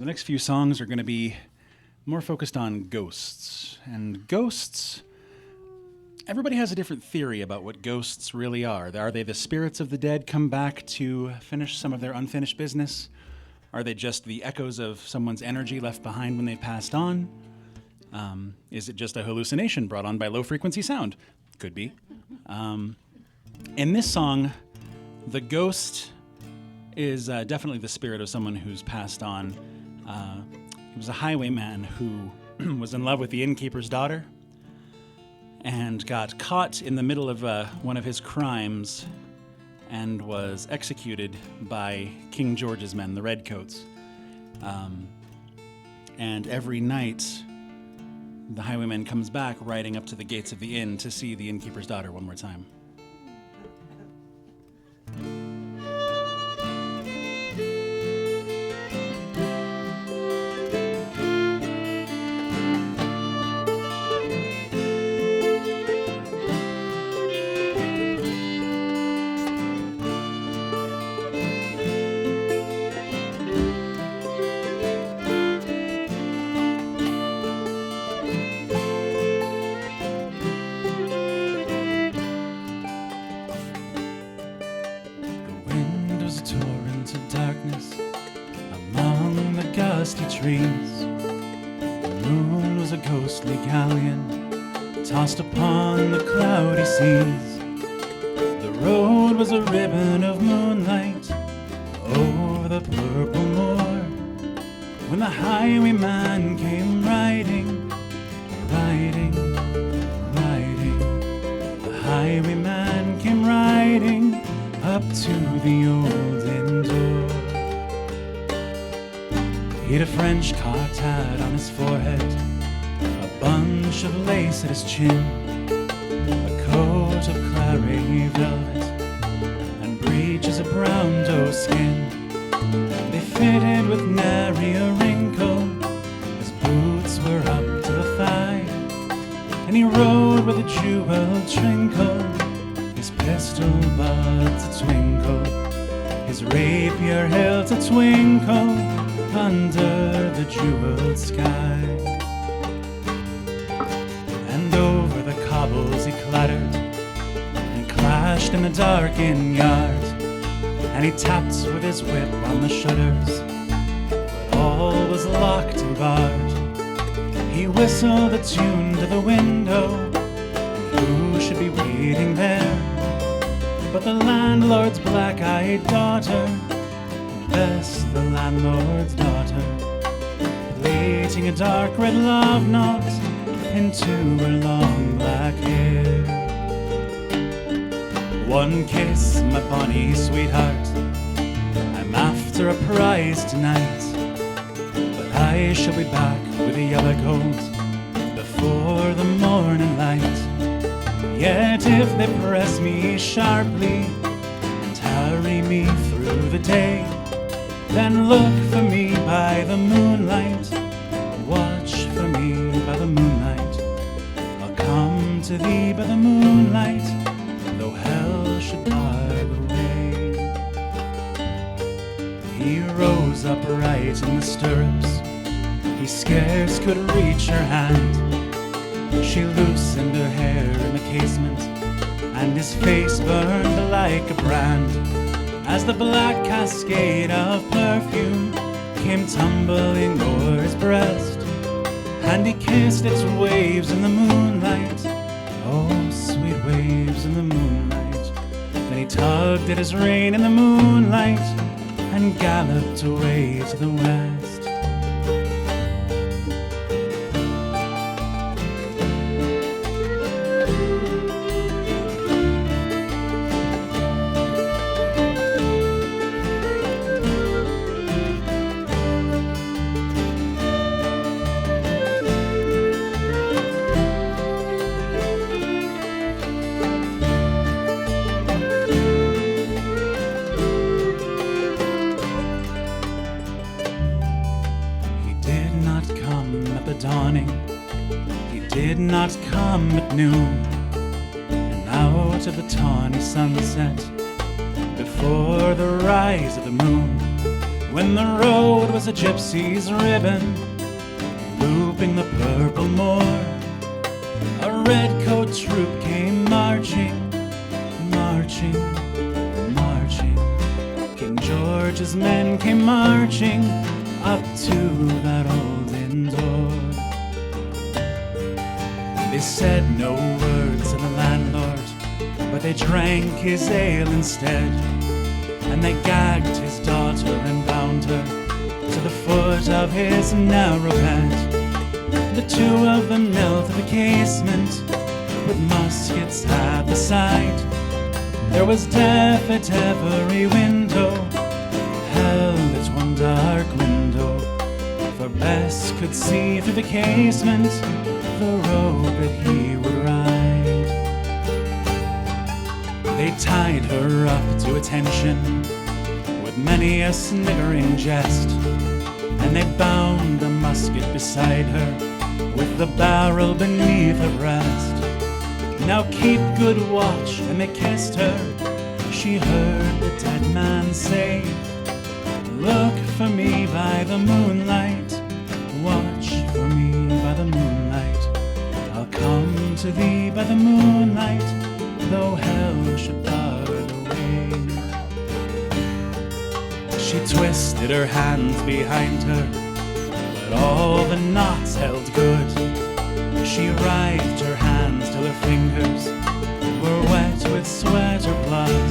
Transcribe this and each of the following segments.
The next few songs are going to be more focused on ghosts. And ghosts, everybody has a different theory about what ghosts really are. Are they the spirits of the dead come back to finish some of their unfinished business? Are they just the echoes of someone's energy left behind when they passed on? Is it just a hallucination brought on by low-frequency sound? Could be. In this song, the ghost is definitely the spirit of someone who's passed on. He was a highwayman who was in love with the innkeeper's daughter and got caught in the middle of one of his crimes and was executed by King George's men, the Redcoats. And every night, the highwayman comes back riding up to the gates of the inn to see the innkeeper's daughter one more time. Trees. The moon was a ghostly galleon tossed upon the cloudy seas. The road was a ribbon of moonlight over the purple moor. When the highwayman came riding, riding, riding, the highwayman came riding up to the old inn door. He'd a French cocked hat on his forehead, a bunch of lace at his chin, a coat of clary velvet, and breeches of brown doe skin. They fitted with nary a wrinkle, his boots were up to the thigh, and he rode with a jeweled twinkle, his pistol buds a twinkle, his rapier hilt a twinkle, under the jeweled sky. And over the cobbles he clattered and clashed in the dark inn yard, and he tapped with his whip on the shutters, but all was locked and barred. He whistled a tune to the window, and who should be waiting there but the landlord's black-eyed daughter, Bess, the landlord's daughter, plaiting a dark red love knot into her long black hair. One kiss, my bonny sweetheart, I'm after a prize tonight, but I shall be back with a yellow coat before the morning light. Yet if they press me sharply and harry me through the day, then look for me by the moonlight, watch for me by the moonlight. I'll come to thee by the moonlight, though hell should bar the way. He rose upright in the stirrups, he scarce could reach her hand. She loosened her hair in the casement, and his face burned like a brand, as the black cascade of perfume came tumbling o'er his breast, and he kissed its waves in the moonlight, oh sweet waves in the moonlight. Then he tugged at his rein in the moonlight and galloped away to the west. Not come at noon, and out of the tawny sunset, before the rise of the moon, when the road was a gypsy's ribbon, looping the purple moor. A red-coat troop came marching, marching, marching. King George's men came marching up to that old inn door. They said no words to the landlord, but they drank his ale instead. And they gagged his daughter and bound her to the foot of his narrow bed. The two of them knelt at the casement, with muskets at the side. There was death at every window, hell at one dark window, for Bess could see through the casement the road that he would ride. They tied her up to attention with many a sniggering jest, and they bound the musket beside her with the barrel beneath her breast. Now keep good watch, and they kissed her. She heard the dead man say, look for me by the moonlight, watch for me by the moonlight. I'll come to thee by the moonlight, though hell should bar the way. She twisted her hands behind her, but all the knots held good. She writhed her hands till her fingers were wet with sweat or blood.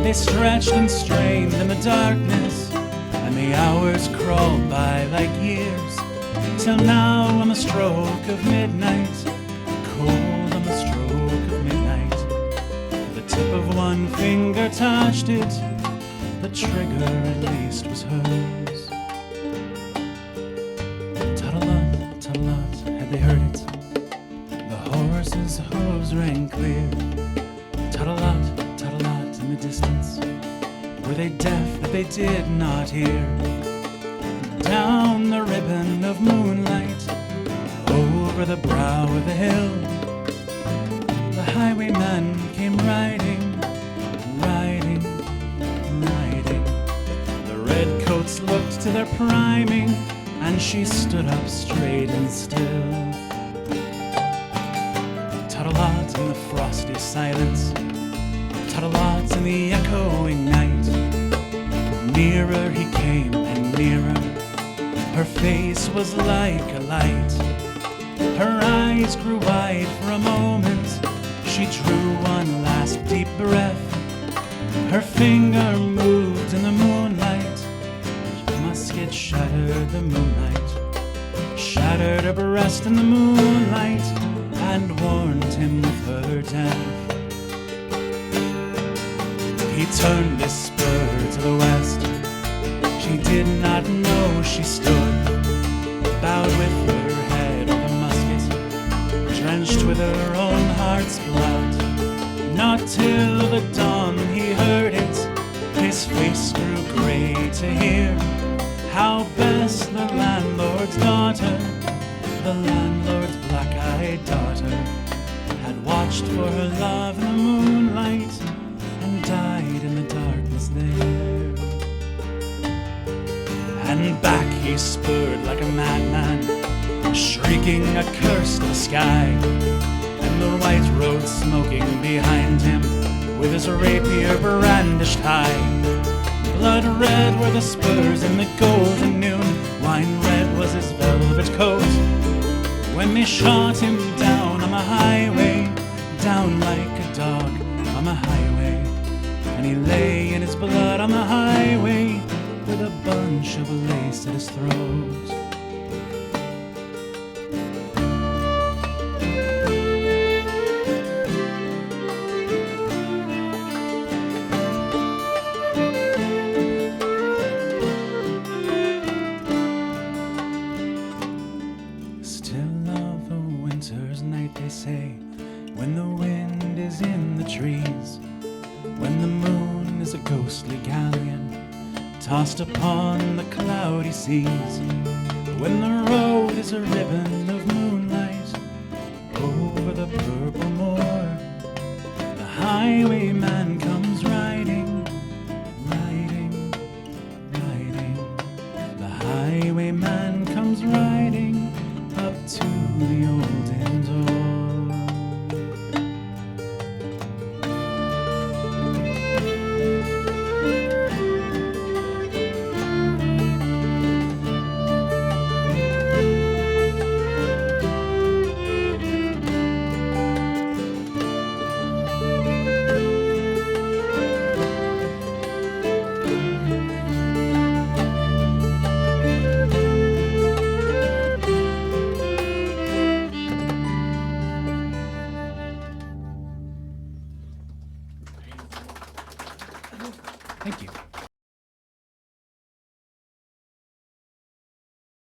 They stretched and strained in the darkness, and the hours crawled by like years, till now on the stroke of midnight, cold on the stroke of midnight, the tip of one finger touched it, the trigger at least was hers. Tut-a-lot, tut-a-lot, had they heard it? The horses' hooves rang clear. Tut-a-lot, tut-a-lot in the distance. Were they deaf that they did not hear? Down the ribbon of moonlight, over the brow of the hill, the highwayman came riding, riding, riding. The redcoats looked to their priming, and she stood up straight and still. Tut-a-lot in the frosty silence, tut-a-lot in the echoing night. Nearer he came and nearer, her face was like a light. Her eyes grew wide for a moment, she drew one last deep breath. Her finger moved in the moonlight, her musket shattered the moonlight, shattered her breast in the moonlight, and warned him of her death. He turned his spur to the west, she did not know she stood, bowed with her head on the musket, drenched with her own heart's blood. Not till the dawn he heard it, his face grew grey to hear how Bess, the landlord's daughter, the landlord's black-eyed daughter, had watched for her love in the moonlight and died in the darkness there. And back he spurred like a madman, shrieking a curse to the sky, and the white road smoking behind him, with his rapier brandished high. Blood red were the spurs in the golden noon, wine red was his velvet coat, when they shot him down on the highway, down like a dog on the highway. And he lay in his blood on the highway, with a bunch of lace at his throat. Still of the winter's night, they say, when the wind is in the trees, when the moon is a ghostly galleon tossed upon the cloudy seas, when the road is a ribbon of moonlight over the purple moor, the highwayman